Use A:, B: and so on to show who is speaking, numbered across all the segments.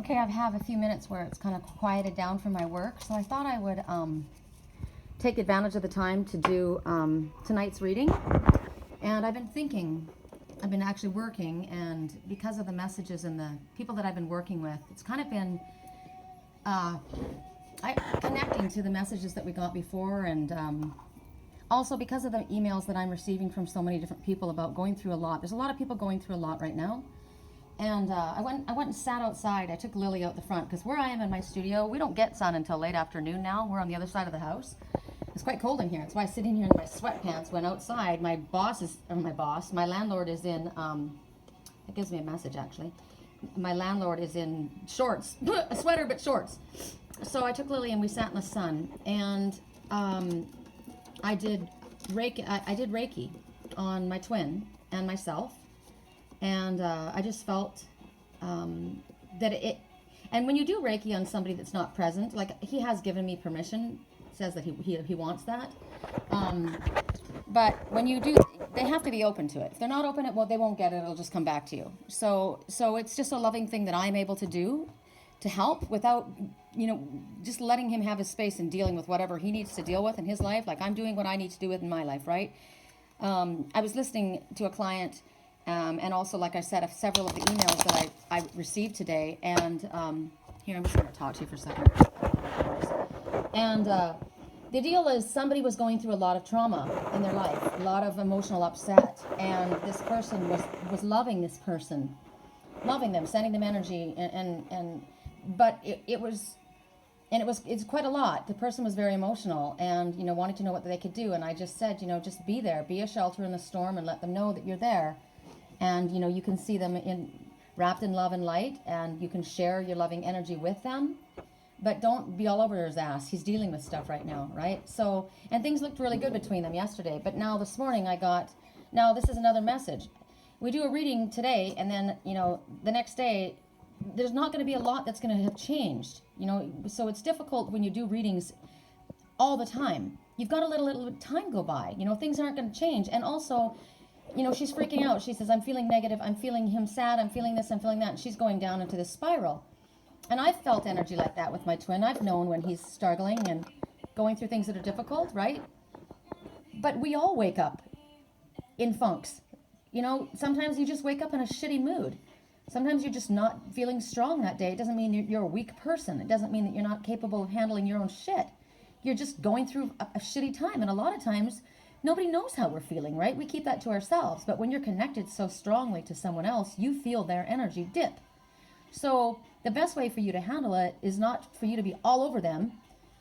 A: okay, I have a few minutes where it's kind of quieted down from my work, so I thought I would take advantage of the time to do tonight's reading. And I've been thinking, I've been actually working, and because of the messages and the people that I've been working with, it's kind of been connecting to the messages that we got before, and also because of the emails that I'm receiving from so many different people about going through a lot. There's a lot of people going through a lot right now. And I went and sat outside. I took Lily out the front because where I am in my studio, we don't get sun until late afternoon now. We're on the other side of the house. It's quite cold in here. That's why I sit in here in my sweatpants. Went outside. My landlord is in, it gives me a message actually. My landlord is in shorts, a sweater but shorts. So I took Lily and we sat in the sun. And I did Reiki on my twin and myself. And I just felt that it, and when you do Reiki on somebody that's not present, like he has given me permission, says that he wants that. But when you do, they have to be open to it. If they're not open, well, they won't get it. It'll just come back to you. So it's just a loving thing that I'm able to do to help without, just letting him have his space and dealing with whatever he needs to deal with in his life. Like I'm doing what I need to do in my life, right? I was listening to a client. And also, like I said, several of the emails that I received today. And here, I'm just going to talk to you for a second. And the deal is somebody was going through a lot of trauma in their life, a lot of emotional upset. And this person was loving this person, loving them, sending them energy. But it's quite a lot. The person was very emotional and, wanting to know what they could do. And I just said, just be there, be a shelter in the storm and let them know that you're there. And, you can see them wrapped in love and light, and you can share your loving energy with them. But don't be all over his ass. He's dealing with stuff right now, right? So, and things looked really good between them yesterday. But now this morning now this is another message. We do a reading today, and then, the next day, there's not going to be a lot that's going to have changed. So it's difficult when you do readings all the time. You've got to let a little time go by. Things aren't going to change. And also, she's freaking out. She says, I'm feeling negative. I'm feeling him sad. I'm feeling this. I'm feeling that. And she's going down into this spiral. And I've felt energy like that with my twin. I've known when he's struggling and going through things that are difficult, right? But we all wake up in funks. Sometimes you just wake up in a shitty mood. Sometimes you're just not feeling strong that day. It doesn't mean you're a weak person. It doesn't mean that you're not capable of handling your own shit. You're just going through a shitty time. And a lot of times, nobody knows how we're feeling, right? We keep that to ourselves. But when you're connected so strongly to someone else, you feel their energy dip. So the best way for you to handle it is not for you to be all over them.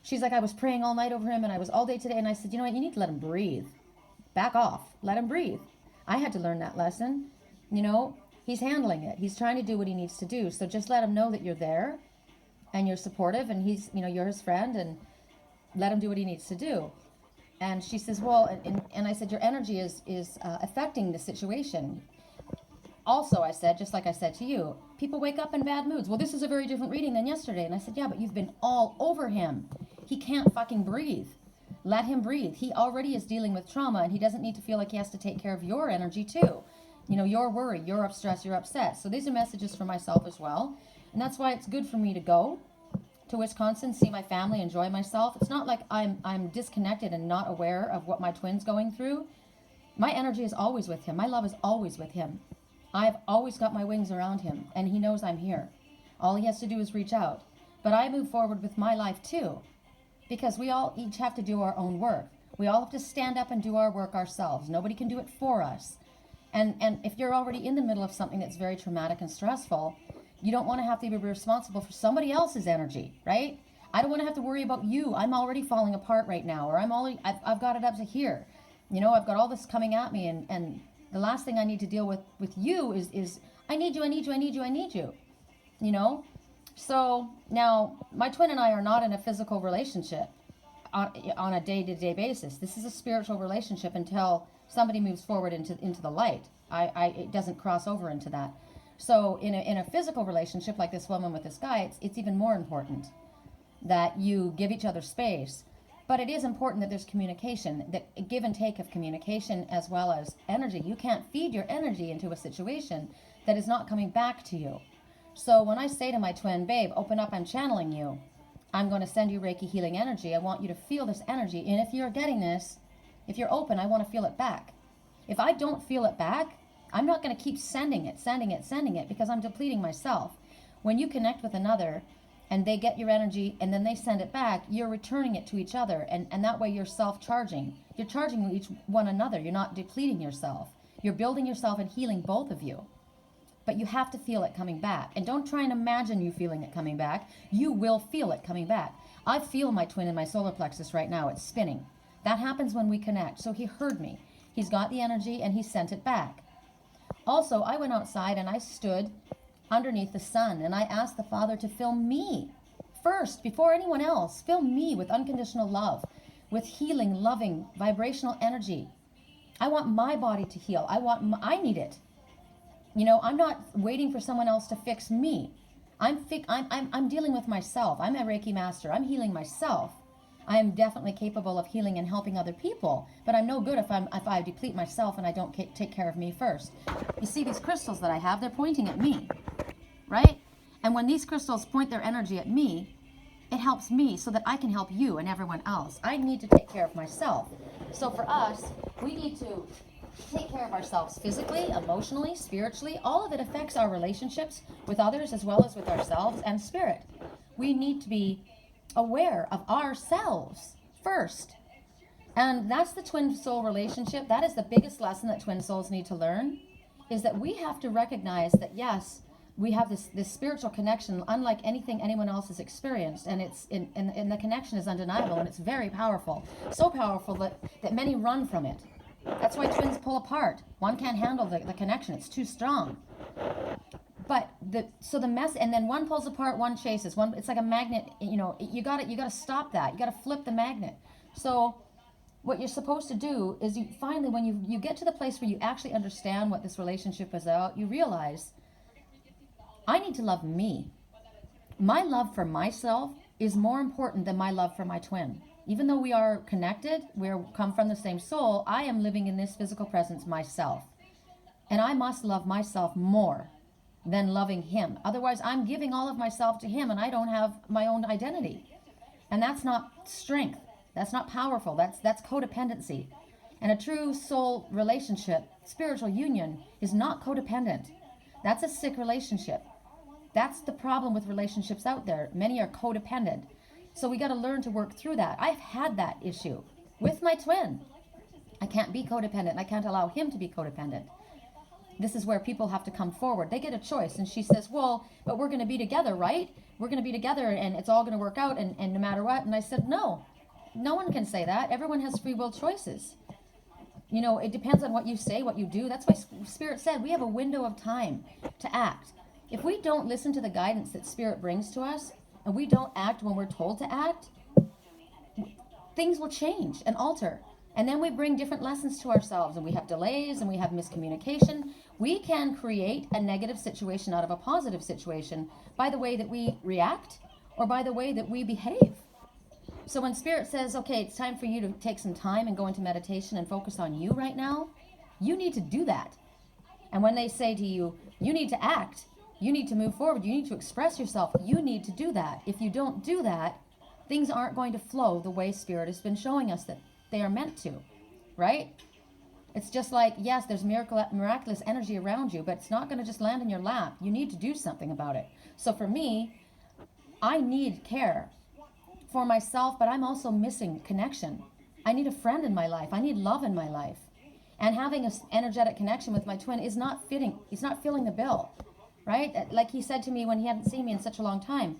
A: She's like, I was praying all night over him and I was all day today. And I said, you know what? You need to let him breathe. Back off. Let him breathe. I had to learn that lesson. He's handling it. He's trying to do what he needs to do. So just let him know that you're there and you're supportive and he's, you're his friend, and let him do what he needs to do. And she says, well, and I said, your energy is affecting the situation. Also, I said, just like I said to you, people wake up in bad moods. Well, this is a very different reading than yesterday. And I said, yeah, but you've been all over him. He can't fucking breathe. Let him breathe. He already is dealing with trauma, and he doesn't need to feel like he has to take care of your energy too. Your worry, your stress, you're upset. So these are messages for myself as well. And that's why it's good for me to go to Wisconsin, see my family, enjoy myself. It's not like I'm disconnected and not aware of what my twin's going through. My energy is always with him. My love is always with him. I've always got my wings around him, and he knows I'm here. All he has to do is reach out. But I move forward with my life too, because we all each have to do our own work. We all have to stand up and do our work ourselves. Nobody can do it for us. And if you're already in the middle of something that's very traumatic and stressful, you don't want to have to be responsible for somebody else's energy, right? I don't want to have to worry about you. I'm already falling apart right now, or I've got it up to here. I've got all this coming at me, and the last thing I need to deal with you is I need you. So now my twin and I are not in a physical relationship on a day-to-day basis. This is a spiritual relationship until somebody moves forward into the light. It doesn't cross over into that. So in a physical relationship like this woman with this guy, it's even more important that you give each other space. But it is important that there's communication, that a give and take of communication as well as energy. You can't feed your energy into a situation that is not coming back to you. So when I say to my twin, babe, open up, I'm channeling you. I'm going to send you Reiki healing energy. I want you to feel this energy. And if you're getting this, if you're open, I want to feel it back. If I don't feel it back, I'm not going to keep sending it, because I'm depleting myself. When you connect with another and they get your energy and then they send it back, you're returning it to each other. And that way you're self-charging. You're charging each one another. You're not depleting yourself. You're building yourself and healing both of you. But you have to feel it coming back. And don't try and imagine you feeling it coming back. You will feel it coming back. I feel my twin in my solar plexus right now. It's spinning. That happens when we connect. So he heard me. He's got the energy and he sent it back. Also, I went outside and I stood underneath the sun and I asked the Father to fill me first, before anyone else. Fill me with unconditional love, with healing, loving, vibrational energy. I want my body to heal. I need it. You know, I'm not waiting for someone else to fix me. I'm dealing with myself. I'm a Reiki master. I'm healing myself. I am definitely capable of healing and helping other people, but I'm no good if I deplete myself and I don't take care of me first. You see these crystals that I have, they're pointing at me, right? And when these crystals point their energy at me, it helps me so that I can help you and everyone else. I need to take care of myself. So for us, we need to take care of ourselves physically, emotionally, spiritually. All of it affects our relationships with others as well as with ourselves and spirit. We need to be aware of ourselves first. And that's the twin soul relationship. That is the biggest lesson that twin souls need to learn, is that we have to recognize that, yes, we have this spiritual connection unlike anything anyone else has experienced, and and the connection is undeniable, and it's very powerful. So powerful that many run from it. That's why twins pull apart. One can't handle the connection. It's too strong. But the mess, and then one pulls apart, one chases. One, it's like a magnet. You know, you got to stop that. You got to flip the magnet. So what you're supposed to do is you finally, when you get to the place where you actually understand what this relationship is about, you realize, I need to love me. My love for myself is more important than my love for my twin. Even though we are connected, we come from the same soul, I am living in this physical presence myself. And I must love myself more than loving him. Otherwise, I'm giving all of myself to him and I don't have my own identity. And that's not strength. That's not powerful. That's codependency. And a true soul relationship, spiritual union, is not codependent. That's a sick relationship. That's the problem with relationships out there. Many are codependent. So we got to learn to work through that. I've had that issue with my twin. I can't be codependent. I can't allow him to be codependent. This is where people have to come forward. They get a choice. And she says, well, but we're going to be together, right? We're going to be together and it's all going to work out and no matter what. And I said, no one can say that. Everyone has free will choices. You know, it depends on what you say, what you do. That's why Spirit said we have a window of time to act. If we don't listen to the guidance that Spirit brings to us, and we don't act when we're told to act, things will change and alter. And then we bring different lessons to ourselves, and we have delays and we have miscommunication. We can create a negative situation out of a positive situation by the way that we react or by the way that we behave. So when Spirit says, okay, it's time for you to take some time and go into meditation and focus on you right now, you need to do that. And when they say to you, you need to act, you need to move forward, you need to express yourself, you need to do that. If you don't do that, things aren't going to flow the way Spirit has been showing us that they are meant to, right? It's just like, yes, there's miraculous energy around you, but it's not going to just land in your lap. You need to do something about it. So for me, I need care for myself, but I'm also missing connection. I need a friend in my life. I need love in my life. And having an energetic connection with my twin is not fitting. It's not filling the bill. Right? Like he said to me when he hadn't seen me in such a long time,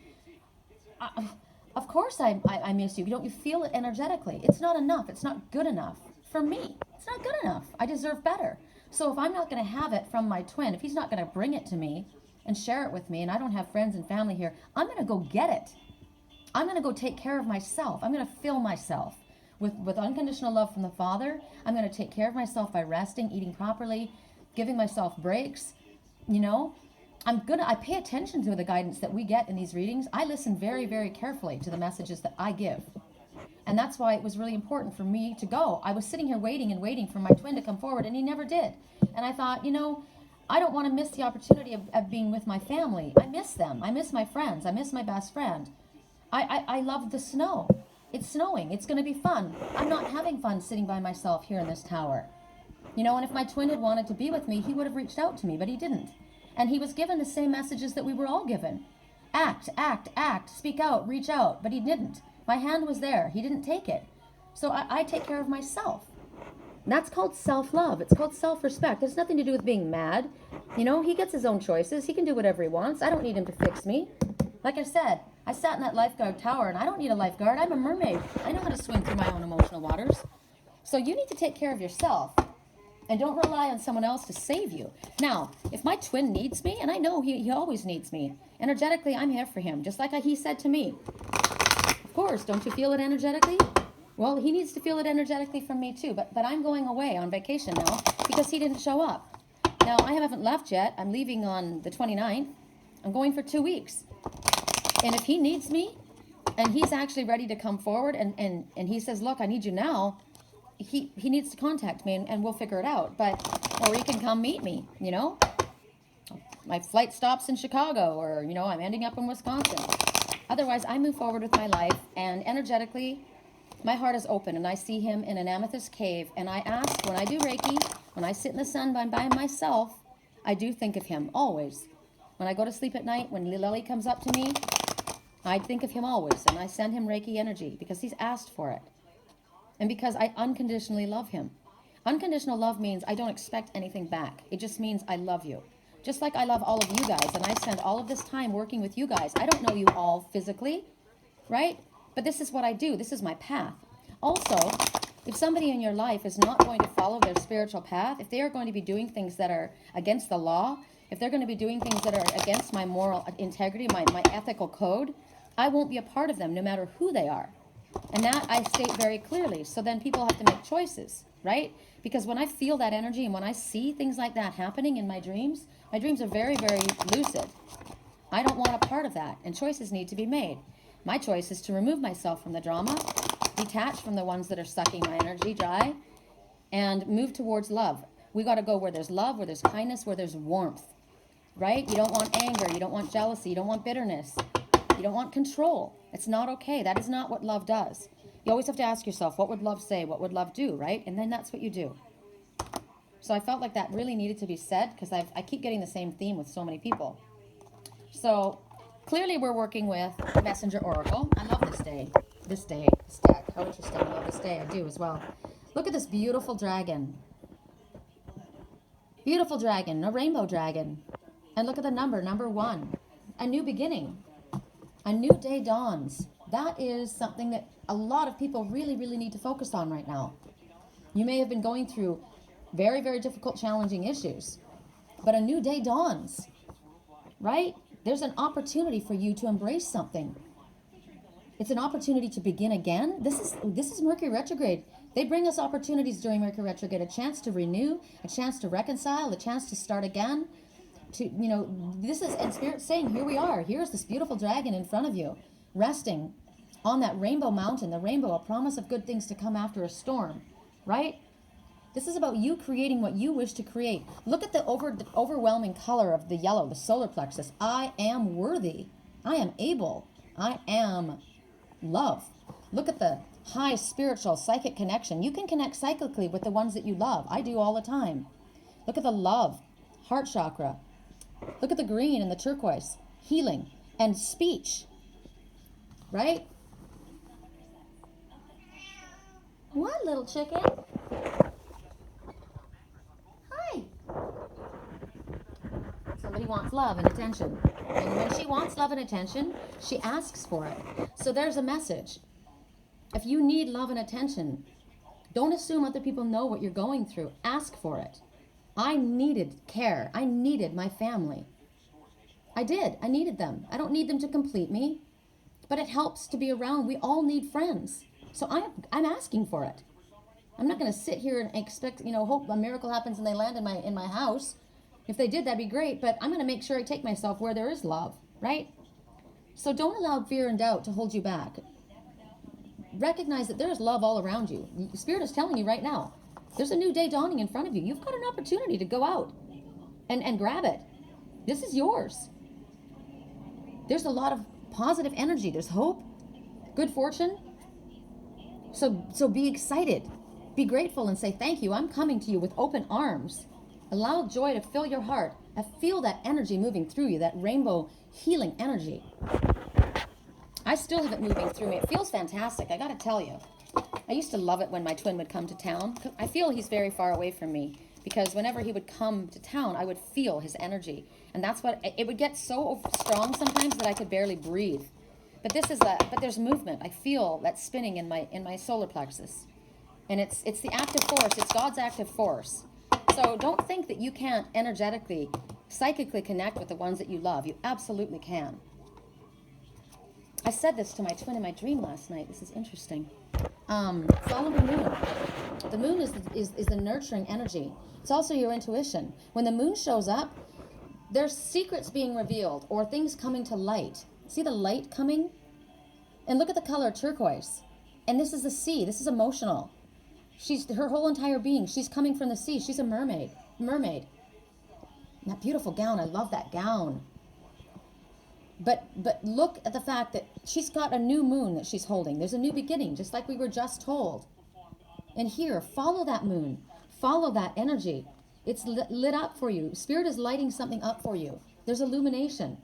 A: of course I miss you. Don't you feel it energetically? It's not enough. It's not good enough. For me, it's not good enough. I deserve better. So if I'm not going to have it from my twin, if he's not going to bring it to me and share it with me, and I don't have friends and family here, I'm going to go get it. I'm going to go take care of myself. I'm going to fill myself with unconditional love from the Father. I'm going to take care of myself by resting, eating properly, giving myself breaks, you know. I pay attention to the guidance that we get in these readings. I listen very, very carefully to the messages that I give. And that's why it was really important for me to go. I was sitting here waiting and waiting for my twin to come forward, and he never did. And I thought, you know, I don't want to miss the opportunity of being with my family. I miss them. I miss my friends. I miss my best friend. I love the snow. It's snowing. It's going to be fun. I'm not having fun sitting by myself here in this tower. You know, and if my twin had wanted to be with me, he would have reached out to me, but he didn't. And he was given the same messages that we were all given. Act, act, act, speak out, reach out, but he didn't. My hand was there. He didn't take it. So I take care of myself. And that's called self-love. It's called self-respect. There's nothing to do with being mad. You know, he gets his own choices. He can do whatever he wants. I don't need him to fix me. Like I said, I sat in that lifeguard tower, and I don't need a lifeguard. I'm a mermaid. I know how to swim through my own emotional waters. So you need to take care of yourself. And don't rely on someone else to save you. Now, if my twin needs me, and I know he always needs me, energetically, I'm here for him, just like he said to me. Of course, don't you feel it energetically? Well, he needs to feel it energetically from me too, but I'm going away on vacation now because he didn't show up. Now, I haven't left yet. I'm leaving on the 29th. I'm going for 2 weeks. And if he needs me, and he's actually ready to come forward, and he says, look, I need you now, he needs to contact me, and we'll figure it out. Or he can come meet me, you know. My flight stops in Chicago, or, you know, I'm ending up in Wisconsin. Otherwise, I move forward with my life, and energetically, my heart is open, and I see him in an amethyst cave, and I ask, when I do Reiki, when I sit in the sun by myself, I do think of him, always. When I go to sleep at night, when Lily comes up to me, I think of him always, and I send him Reiki energy, because he's asked for it. And because I unconditionally love him. Unconditional love means I don't expect anything back. It just means I love you. Just like I love all of you guys, and I spend all of this time working with you guys. I don't know you all physically, right? But this is what I do. This is my path. Also, if somebody in your life is not going to follow their spiritual path, if they are going to be doing things that are against the law, if they're going to be doing things that are against my moral integrity, my ethical code, I won't be a part of them no matter who they are. And that I state very clearly. So then people have to make choices, right? Because when I feel that energy and when I see things like that happening in my dreams are very, very lucid. I don't want a part of that, and choices need to be made. My choice is to remove myself from the drama, detach from the ones that are sucking my energy dry, and move towards love. We got to go where there's love, where there's kindness, where there's warmth, right? You don't want anger. You don't want jealousy. You don't want bitterness. You don't want control. It's not okay. That is not what love does. You always have to ask yourself, what would love say? What would love do, right? And then that's what you do. So I felt like that really needed to be said because I keep getting the same theme with so many people. So clearly we're working with Messenger Oracle. I love this day. This deck. How interesting. I love this day. I do as well. Look at this beautiful dragon. Beautiful dragon. A rainbow dragon. And look at the number 1. A new beginning. A new day dawns. That is something that a lot of people really, really need to focus on right now. You may have been going through very, very difficult, challenging issues, but a new day dawns, right? There's an opportunity for you to embrace something. It's an opportunity to begin again. This is Mercury retrograde. They bring us opportunities during Mercury retrograde, a chance to renew, a chance to reconcile, a chance to start again. This is, and Spirit's saying, here we are. Here's this beautiful dragon in front of you, resting on that rainbow mountain, the rainbow, a promise of good things to come after a storm, right? This is about you creating what you wish to create. Look at the overwhelming color of the yellow, the solar plexus. I am worthy. I am able. I am love. Look at the high spiritual psychic connection. You can connect psychically with the ones that you love. I do all the time. Look at the love, heart chakra. Look at the green and the turquoise, healing and speech, right? What, little chicken? Hi. Somebody wants love and attention. And when she wants love and attention, she asks for it. So there's a message. If you need love and attention, don't assume other people know what you're going through. Ask for it. I needed care. I needed my family. I did. I needed them. I don't need them to complete me, but it helps to be around. We all need friends. So I'm asking for it. I'm not going to sit here and expect, hope a miracle happens and they land in my house. If they did, that'd be great, but I'm going to make sure I take myself where there is love, right? So don't allow fear and doubt to hold you back. Recognize that there's love all around you. Spirit is telling you right now, there's a new day dawning in front of you. You've got an opportunity to go out. and grab it. This is yours. There's a lot of positive energy. There's hope, good fortune. So be excited. Be grateful and say, thank you. I'm coming to you with open arms. Allow joy to fill your heart. I feel that energy moving through you, that rainbow healing energy. I still have it moving through me. It feels fantastic, I got to tell you. I used to love it when my twin would come to town. I feel he's very far away from me because whenever he would come to town, I would feel his energy. And that's what, it would get so strong sometimes that I could barely breathe. But there's movement. I feel that spinning in my solar plexus. And it's the active force. It's God's active force. So don't think that you can't energetically, psychically connect with the ones that you love. You absolutely can. I said this to my twin in my dream last night. This is interesting. Follow the moon. The moon is the nurturing energy. It's also your intuition. When the moon shows up, there's secrets being revealed or things coming to light. See the light coming? And look at the color turquoise. And this is the sea. This is emotional. She's her whole entire being. She's coming from the sea. She's a mermaid. Mermaid. And that beautiful gown. I love that gown. But look at the fact that she's got a new moon that she's holding. There's a new beginning, just like we were just told. And here, follow that moon. Follow that energy. It's lit up for you. Spirit is lighting something up for you. There's illumination.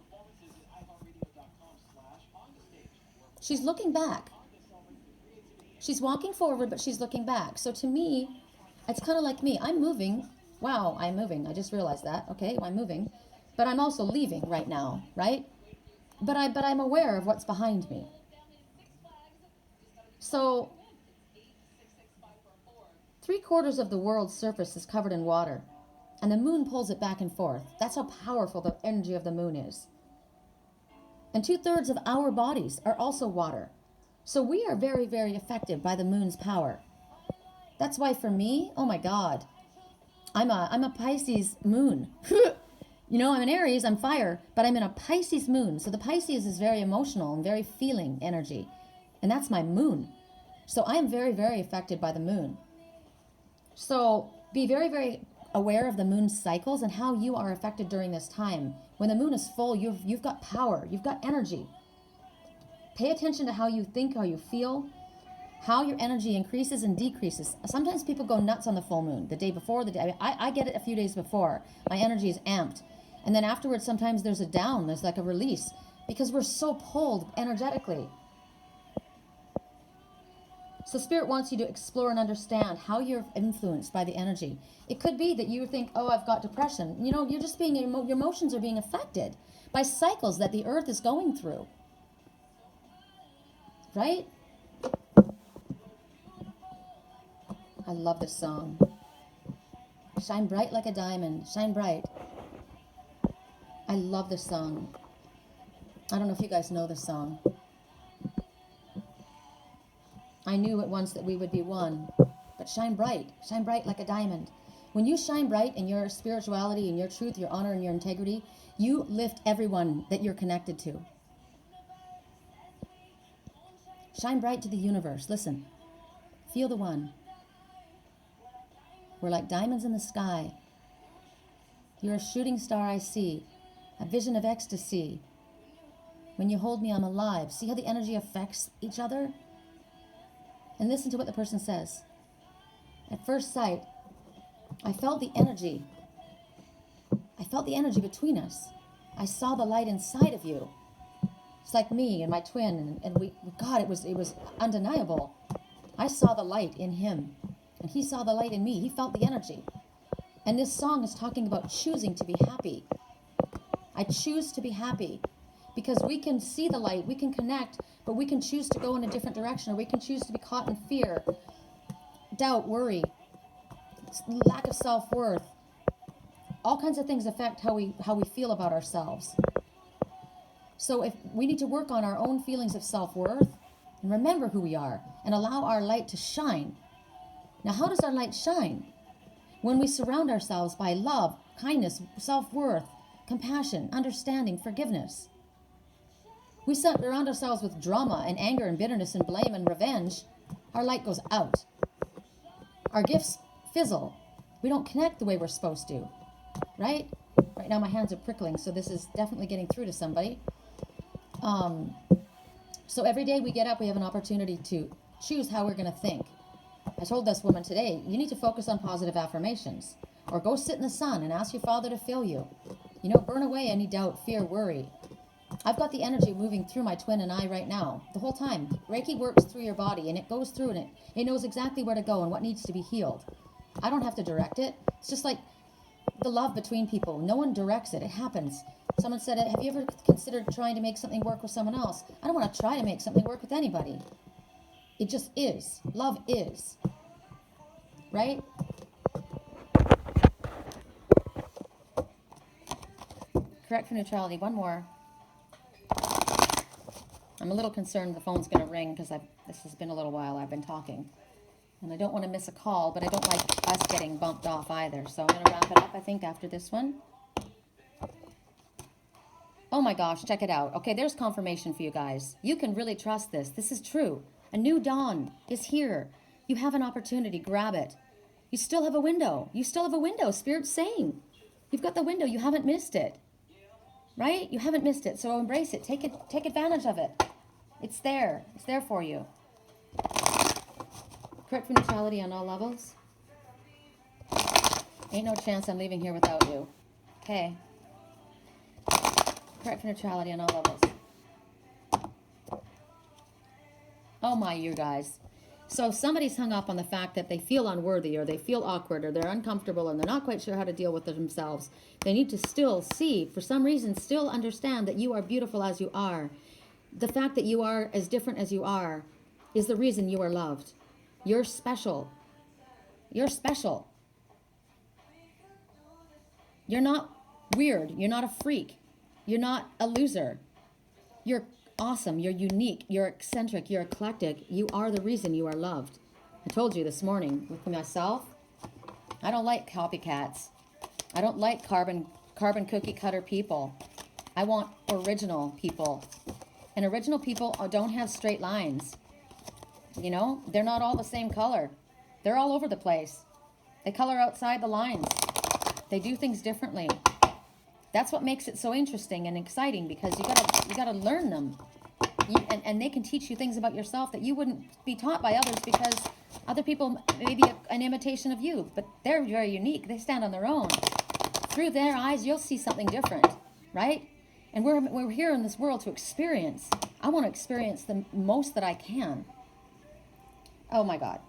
A: She's looking back. She's walking forward, but she's looking back. So to me, it's kind of like me. I'm moving. Wow, I'm moving. I just realized that. Okay, I'm moving. But I'm also leaving right now, right? But I'm aware of what's behind me. So 3/4 of the world's surface is covered in water, and the moon pulls it back and forth. That's how powerful the energy of the moon is. And 2/3 of our bodies are also water. So we are very, very affected by the moon's power. That's why for me, oh my God, I'm a Pisces moon. You know, I'm an Aries, I'm fire, but I'm in a Pisces moon. So the Pisces is very emotional and very feeling energy. And that's my moon. So I am very, very affected by the moon. So be very, very aware of the moon's cycles and how you are affected during this time. When the moon is full, you've got power, you've got energy. Pay attention to how you think, how you feel, how your energy increases and decreases. Sometimes people go nuts on the full moon, the day before, the day. I get it a few days before. My energy is amped. And then afterwards, sometimes there's a down, there's like a release, because we're so pulled energetically. So Spirit wants you to explore and understand how you're influenced by the energy. It could be that you think, oh, I've got depression. You know, you're just being, your emotions are being affected by cycles that the earth is going through. Right? I love this song. Shine bright like a diamond. Shine bright. I love this song. I don't know if you guys know this song. I knew at once that we would be one. But shine bright like a diamond. When you shine bright in your spirituality and your truth, your honor and your integrity, you lift everyone that you're connected to. Shine bright to the universe. Listen. Feel the one. We're like diamonds in the sky. You're a shooting star I see. A vision of ecstasy. When you hold me, I'm alive. See how the energy affects each other? And listen to what the person says. At first sight, I felt the energy. I felt the energy between us. I saw the light inside of you. It's like me and my twin, and we, God, it was undeniable. I saw the light in him, and he saw the light in me. He felt the energy. And this song is talking about choosing to be happy. I choose to be happy because we can see the light, we can connect, but we can choose to go in a different direction, or we can choose to be caught in fear, doubt, worry, lack of self-worth. All kinds of things affect how we feel about ourselves. So if we need to work on our own feelings of self-worth and remember who we are and allow our light to shine. Now, how does our light shine? When we surround ourselves by love, kindness, self-worth, compassion, understanding, forgiveness. We surround ourselves with drama and anger and bitterness and blame and revenge. Our light goes out. Our gifts fizzle. We don't connect the way we're supposed to, right? now my hands are prickling, so this is definitely getting through to somebody. So every day we get up, we have an opportunity to choose how we're going to think. I told this woman today, you need to focus on positive affirmations, or go sit in the sun and ask your Father to fill you. You know, burn away any doubt, fear, worry. I've got the energy moving through my twin and I right now, the whole time. Reiki works through your body, and it goes through, and it knows exactly where to go and what needs to be healed. I don't have to direct it. It's just like the love between people. No one directs it. It happens. Someone said, have you ever considered trying to make something work with someone else? I don't want to try to make something work with anybody. It just is. Love is. Right? Correct for neutrality. One more. I'm a little concerned the phone's going to ring because this has been a little while I've been talking. And I don't want to miss a call, but I don't like us getting bumped off either. So I'm going to wrap it up, I think, after this one. Oh my gosh, check it out. Okay, there's confirmation for you guys. You can really trust this. This is true. A new dawn is here. You have an opportunity. Grab it. You still have a window. You still have a window. Spirit's saying. You've got the window. You haven't missed it. Right? You haven't missed it. So embrace it. Take advantage of it. It's there. It's there for you. Correct for neutrality on all levels. Ain't no chance I'm leaving here without you. Okay. Correct for neutrality on all levels. Oh my, you guys. So if somebody's hung up on the fact that they feel unworthy, or they feel awkward, or they're uncomfortable, and they're not quite sure how to deal with it themselves, they need to still see, for some reason, still understand that you are beautiful as you are. The fact that you are as different as you are is the reason you are loved. You're special. You're special. You're not weird. You're not a freak. You're not a loser. You're awesome. You're unique. You're eccentric. You're eclectic. You are the reason you are loved. I told you this morning with myself, I don't like copycats. I don't like carbon cookie cutter people. I want original people. And original people don't have straight lines. You know, they're not all the same color. They're all over the place. They color outside the lines. They do things differently. That's what makes it so interesting and exciting, because you gotta learn them. And they can teach you things about yourself that you wouldn't be taught by others, because other people may be an imitation of you, but they're very unique. They stand on their own. Through their eyes, you'll see something different, right? And we're here in this world to experience. I want to experience the most that I can. Oh my God.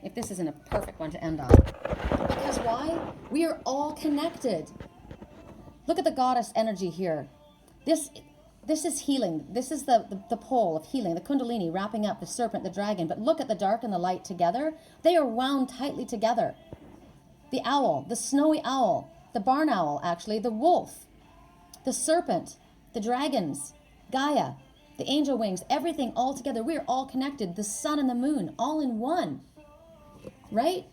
A: If this isn't a perfect one to end on. Because why? We are all connected. Look at the goddess energy here. This is healing. This is the pole of healing, the kundalini wrapping up the serpent, the dragon. But look at the dark and the light together. They are wound tightly together. The owl, the snowy owl, the barn owl, actually, the wolf, the serpent, the dragons, Gaia, the angel wings, everything all together. We are all connected. The sun and the moon, all in one. Right?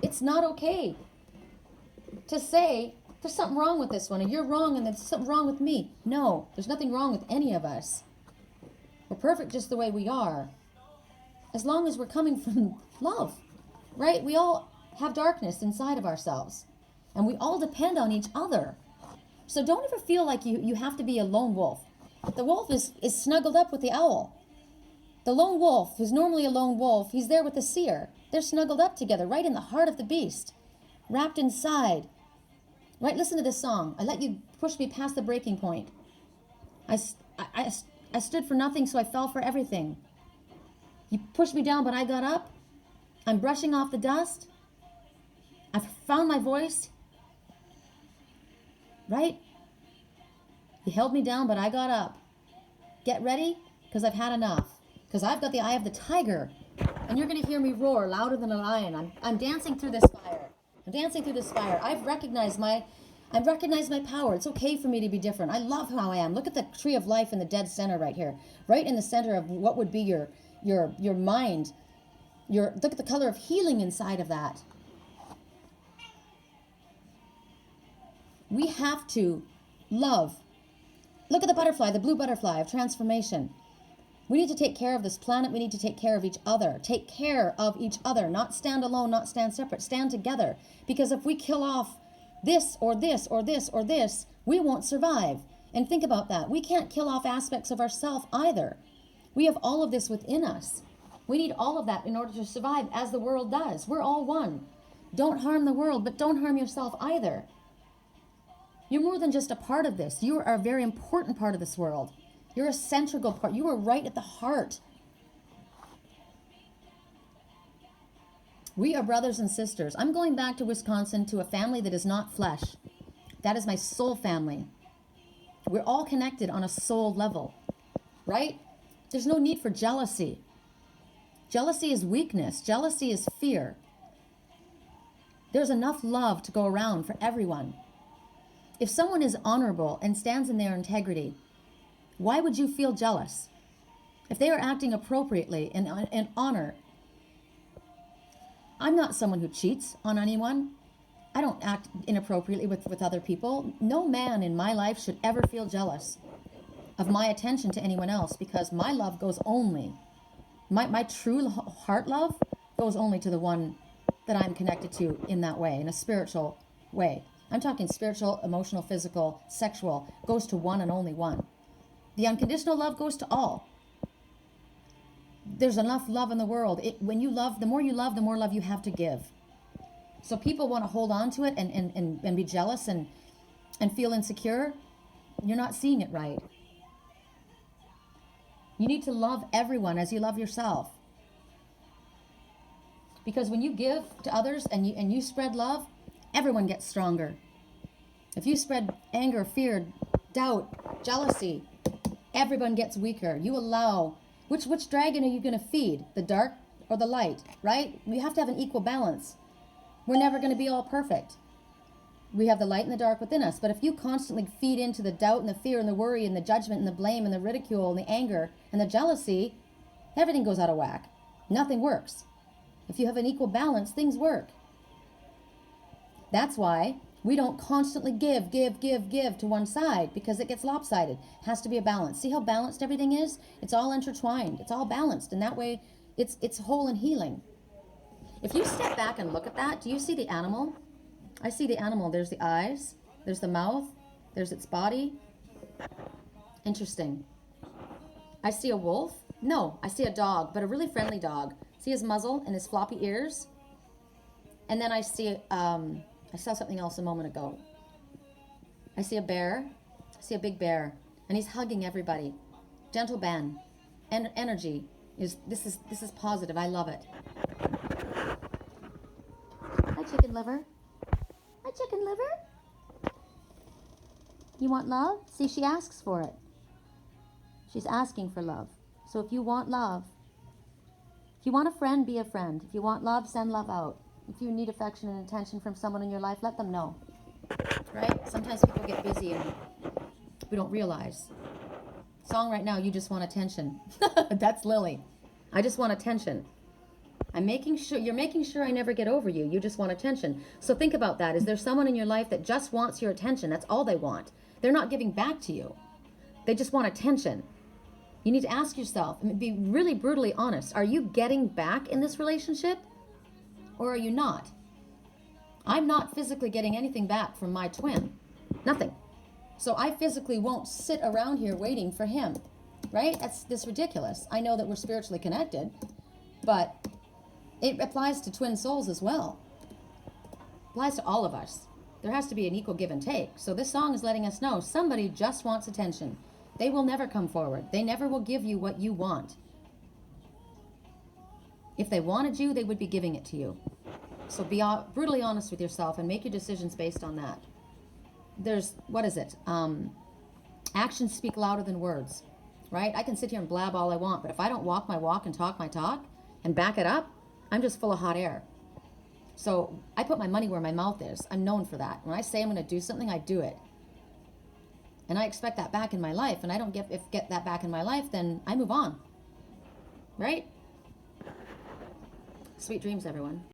A: It's not okay to say, there's something wrong with this one, and you're wrong, and there's something wrong with me. No, there's nothing wrong with any of us. We're perfect just the way we are, as long as we're coming from love, right? We all have darkness inside of ourselves, and we all depend on each other. So don't ever feel like you have to be a lone wolf. The wolf is snuggled up with the owl. The lone wolf, who's normally a lone wolf, he's there with the seer. They're snuggled up together, right in the heart of the beast, wrapped inside. Right, listen to this song. I let you push me past the breaking point. I stood for nothing, so I fell for everything. You pushed me down, but I got up. I'm brushing off the dust. I've found my voice. Right? You held me down, but I got up. Get ready, because I've had enough. Because I've got the eye of the tiger. And you're going to hear me roar louder than a lion. I'm dancing through this fire. I'm dancing through this fire. I've recognized my power. It's okay for me to be different. I love how I am. Look at the tree of life in the dead center right here. Right in the center of what would be your mind. Look at the color of healing inside of that. We have to love. Look at the butterfly, the blue butterfly of transformation. We need to take care of this planet. We need to take care of each other. Take care of each other. Not stand alone, not stand separate. Stand together. Because if we kill off this or this or this or this, we won't survive. And think about that. We can't kill off aspects of ourselves either. We have all of this within us. We need all of that in order to survive, as the world does. We're all one. Don't harm the world, but don't harm yourself either. You're more than just a part of this. You are a very important part of this world. You're a central part. You are right at the heart. We are brothers and sisters. I'm going back to Wisconsin to a family that is not flesh. That is my soul family. We're all connected on a soul level, right? There's no need for jealousy. Jealousy is weakness. Jealousy is fear. There's enough love to go around for everyone. If someone is honorable and stands in their integrity, why would you feel jealous? If they are acting appropriately in honor, I'm not someone who cheats on anyone. I don't act inappropriately with other people. No man in my life should ever feel jealous of my attention to anyone else, because my love goes only, my true heart love goes only to the one that I'm connected to in that way, in a spiritual way. I'm talking spiritual, emotional, physical, sexual, goes to one and only one. The unconditional love goes to all. There's enough love in the world. When you love, the more love you have to give. So people want to hold on to it and be jealous and feel insecure. You're not seeing it right. You need to love everyone as you love yourself. Because when you give to others and you spread love, everyone gets stronger. If you spread anger, fear, doubt, jealousy, everyone gets weaker. You allow, which dragon are you going to feed? The dark or the light, right? We have to have an equal balance. We're never going to be all perfect. We have the light and the dark within us. But if you constantly feed into the doubt and the fear and the worry and the judgment and the blame and the ridicule and the anger and the jealousy, everything goes out of whack. Nothing works. If you have an equal balance, things work. That's why we don't constantly give to one side, because it gets lopsided. It has to be a balance. See how balanced everything is? It's all intertwined. It's all balanced. And that way, it's whole and healing. If you step back and look at that, do you see the animal? I see the animal. There's the eyes. There's the mouth. There's its body. Interesting. I see a wolf. No, I see a dog, but a really friendly dog. See his muzzle and his floppy ears? And then I see, I saw something else a moment ago. I see a bear. I see a big bear. And he's hugging everybody. Gentle Ben. Energy. This is positive. I love it. Hi, chicken liver. Hi, chicken liver. You want love? See, she asks for it. She's asking for love. So if you want love, if you want a friend, be a friend. If you want love, send love out. If you need affection and attention from someone in your life, let them know. Right? Sometimes people get busy and we don't realize. Song right now, You Just Want Attention. That's Lily. I just want attention. You're making sure I never get over you. You just want attention. So think about that. Is there someone in your life that just wants your attention? That's all they want. They're not giving back to you. They just want attention. You need to ask yourself, and be really brutally honest. Are you getting back in this relationship? Or are you not? I'm not physically getting anything back from my twin. Nothing. So I physically won't sit around here waiting for him. Right? That's ridiculous. I know that we're spiritually connected, but it applies to twin souls as well. It applies to all of us. There has to be an equal give and take. So this song is letting us know somebody just wants attention. They will never come forward. They never will give you what you want. If they wanted you, they would be giving it to you. So be brutally honest with yourself and make your decisions based on that. There's, what is it? Actions speak louder than words, right? I can sit here and blab all I want, but if I don't walk my walk and talk my talk and back it up, I'm just full of hot air. So I put my money where my mouth is. I'm known for that. When I say I'm going to do something, I do it. And I expect that back in my life, and I don't get that back in my life, then I move on. Right? Sweet dreams, everyone.